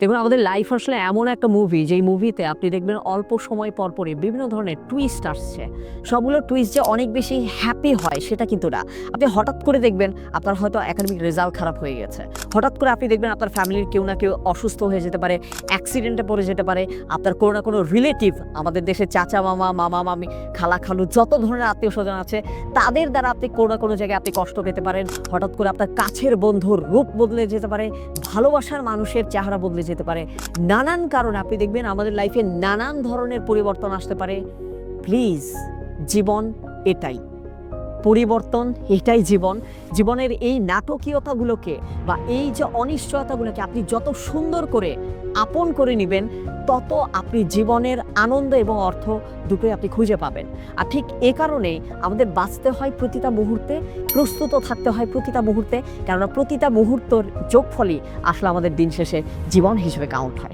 দেখুন আমাদের লাইফ আসলে এমন একটা মুভি যেই মুভিতে আপনি দেখবেন অল্প সময় পরপরই বিভিন্ন ধরনের টুইস্ট আসছে। সবগুলো টুইস্ট যে অনেক বেশি হ্যাপি হয় সেটা কিন্তু না। আপনি হঠাৎ করে দেখবেন আপনার হয়তো একাডেমিক রেজাল্ট খারাপ হয়ে গেছে। হঠাৎ করে আপনি দেখবেন আপনার ফ্যামিলির কেউ না কেউ অসুস্থ হয়ে যেতে পারে, অ্যাক্সিডেন্টে পড়ে যেতে পারে। আপনার কোনো না কোনো রিলেটিভ, আমাদের দেশে চাচা মামা, মামা মামি, খালা খালু যত ধরনের আত্মীয়স্বজন আছে তাদের দ্বারা আপনি কোনো না কোনো জায়গায় আপনি কষ্ট পেতে পারেন। হঠাৎ করে আপনার কাছের বন্ধুর রূপ বদলে যেতে পারে, ভালোবাসার মানুষের চেহারা বদলে যেতে পারে। নানান কারণে আপনি দেখবেন আমাদের লাইফে নানান ধরনের পরিবর্তন আসতে পারে। প্লিজ, জীবন এটাই, পরিবর্তন এটাই জীবন। জীবনের এই নাটকীয়তাগুলোকে বা এই যে অনিশ্চয়তাগুলোকে আপনি যত সুন্দর করে আপন করে নেবেন, তত আপনি জীবনের আনন্দ এবং অর্থ দুটোই আপনি খুঁজে পাবেন। আর ঠিক এ কারণেই আমাদের বাঁচতে হয় প্রতিটা মুহূর্তে, প্রস্তুত থাকতে হয় প্রতিটা মুহূর্তে, কেননা প্রতিটা মুহূর্তর যোগফলই আসলে আমাদের দিন শেষে জীবন হিসেবে কাউন্ট হয়।